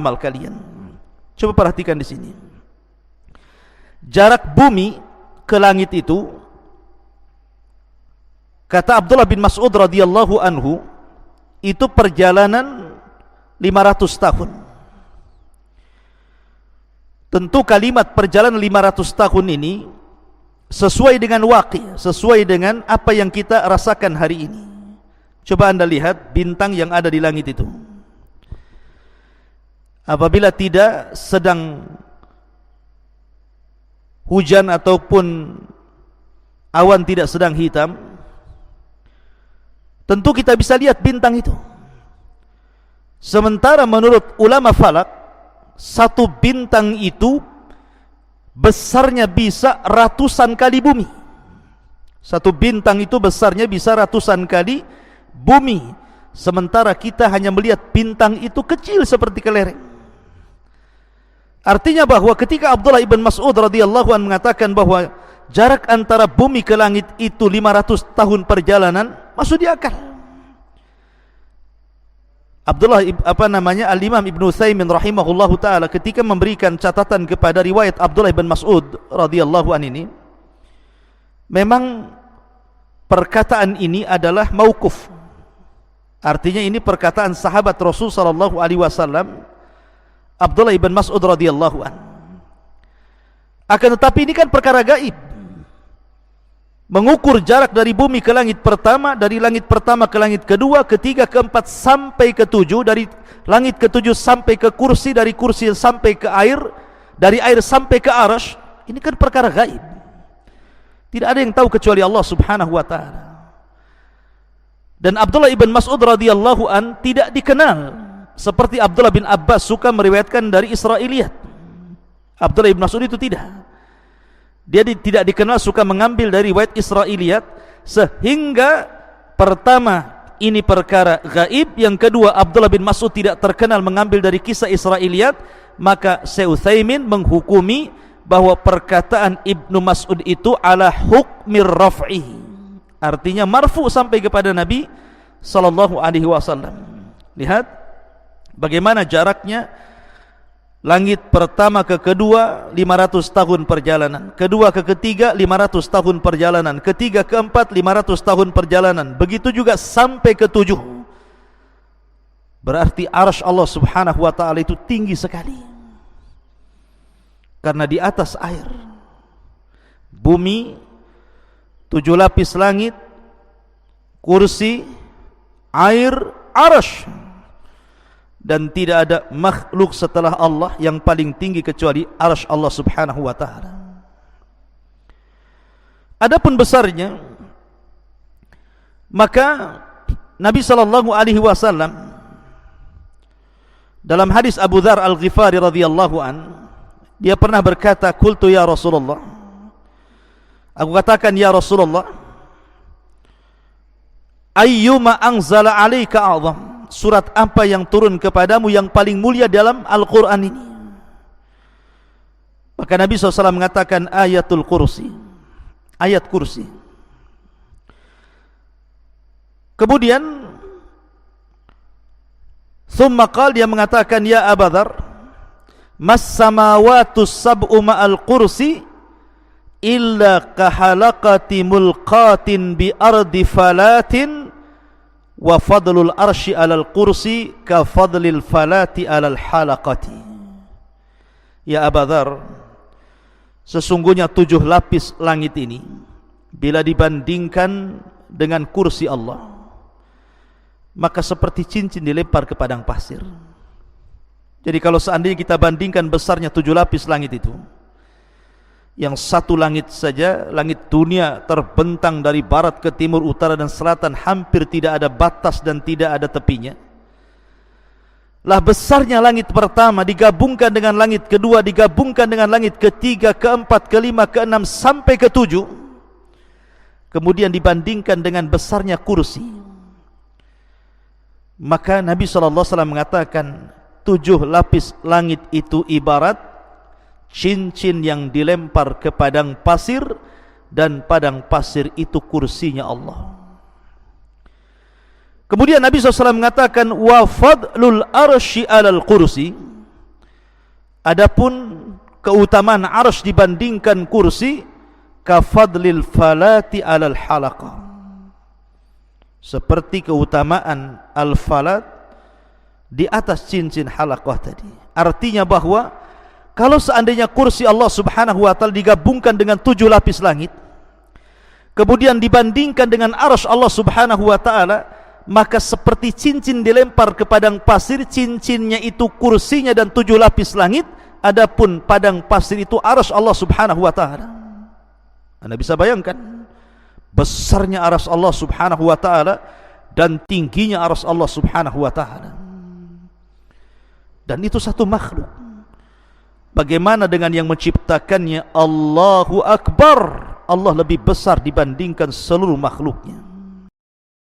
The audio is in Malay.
amal kalian. Coba perhatikan di sini. Jarak bumi ke langit itu, kata Abdullah bin Mas'ud radhiyallahu anhu, itu perjalanan 500 tahun. Tentu kalimat perjalanan 500 tahun ini sesuai dengan waqi', sesuai dengan apa yang kita rasakan hari ini. Coba anda lihat bintang yang ada di langit itu. Apabila tidak sedang hujan ataupun awan tidak sedang hitam, tentu kita bisa lihat bintang itu. Sementara menurut ulama falak, satu bintang itu besarnya bisa ratusan kali bumi. Satu bintang itu besarnya bisa ratusan kali bumi. Sementara kita hanya melihat bintang itu kecil seperti kelereng. Artinya bahwa ketika Abdullah ibn Mas'ud radhiyallahu anhu mengatakan bahwa jarak antara bumi ke langit itu 500 tahun perjalanan, masuk di akal. Al-Imam Ibn Utsaimin rahimahullahu ta'ala ketika memberikan catatan kepada riwayat Abdullah ibn Mas'ud radhiyallahu anhu ini, memang perkataan ini adalah mauquf. Artinya ini perkataan sahabat Rasul sallallahu alaihi wasallam Abdullah ibn Mas'ud radhiyallahu anhu. Akan tetapi ini kan perkara gaib. Mengukur jarak dari bumi ke langit pertama, dari langit pertama ke langit kedua, ketiga, keempat sampai ketujuh, dari langit ketujuh sampai ke kursi, dari kursi sampai ke air, dari air sampai ke arasy. Ini kan perkara gaib. Tidak ada yang tahu kecuali Allah Subhanahu wa taala. Dan Abdullah ibn Mas'ud radhiyallahu an tidak dikenal seperti Abdullah bin Abbas suka meriwayatkan dari Israiliyat. Abdullah bin Mas'ud itu tidak. Dia tidak dikenal suka mengambil dari riwayat Israiliyat, sehingga pertama ini perkara gaib, yang kedua Abdullah bin Mas'ud tidak terkenal mengambil dari kisah Israiliyat, maka Syekh Utsaimin menghukumi bahwa perkataan Ibnu Mas'ud itu ala hukmir raf'i. Artinya marfu sampai kepada Nabi sallallahu alaihi wasallam. Lihat bagaimana jaraknya langit pertama ke kedua 500 tahun perjalanan, kedua ke ketiga 500 tahun perjalanan, ketiga ke empat 500 tahun perjalanan, begitu juga sampai ke tujuh. Berarti arsy Allah Subhanahu wa taala itu tinggi sekali, karena di atas air. Bumi, 7 lapis langit, kursi, air, arsy. Dan tidak ada makhluk setelah Allah yang paling tinggi kecuali arsy Allah Subhanahu wa taala. Adapun besarnya, maka Nabi sallallahu alaihi wasallam dalam hadis Abu Dzar Al-Ghifari radhiyallahu an, dia pernah berkata, "Qultu ya Rasulullah." Aku katakan, "Ya Rasulullah, ayyuma anzala 'alaika a'zam?" Surat apa yang turun kepadamu yang paling mulia dalam Al-Quran ini? Maka Nabi SAW mengatakan ayatul kursi, ayat kursi. Kemudian thumma qal, dia mengatakan, ya Abu Dzar, mas samawatus sab'u ma'al kursi illa kahalaqati mulqatin bi ardi falatin wa fadlul arsy alal kursi ka fadlil falati alal halaqati. Ya Abu Dzar, sesungguhnya 7 lapis langit ini bila dibandingkan dengan kursi Allah, maka seperti cincin dilempar ke padang pasir. Jadi kalau seandainya kita bandingkan besarnya 7 lapis langit itu, yang satu langit saja, langit dunia terbentang dari barat ke timur, utara dan selatan, hampir tidak ada batas dan tidak ada tepinya. Lah besarnya langit pertama digabungkan dengan langit kedua, digabungkan dengan langit ketiga, keempat, kelima, keenam sampai ketujuh, kemudian dibandingkan dengan besarnya kursi, maka Nabi SAW mengatakan 7 lapis langit itu ibarat cincin yang dilempar ke padang pasir, dan padang pasir itu kursinya Allah. Kemudian Nabi SAW mengatakan wa fadlul arsy alal kursi, Adapun keutamaan arsy dibandingkan kursi, kafadlil falati alal halaqah, seperti keutamaan al-falat di atas cincin halaqah tadi. Artinya bahwa kalau seandainya kursi Allah subhanahu wa ta'ala digabungkan dengan 7 lapis langit, kemudian dibandingkan dengan arsy Allah subhanahu wa ta'ala, maka seperti cincin dilempar ke padang pasir, cincinnya itu kursinya dan 7 lapis langit, adapun padang pasir itu arsy Allah subhanahu wa ta'ala. Anda bisa bayangkan besarnya arsy Allah subhanahu wa ta'ala dan tingginya arsy Allah subhanahu wa ta'ala. Dan itu satu makhluk. Bagaimana dengan yang menciptakannya? Allahu Akbar, Allah lebih besar dibandingkan seluruh makhluknya.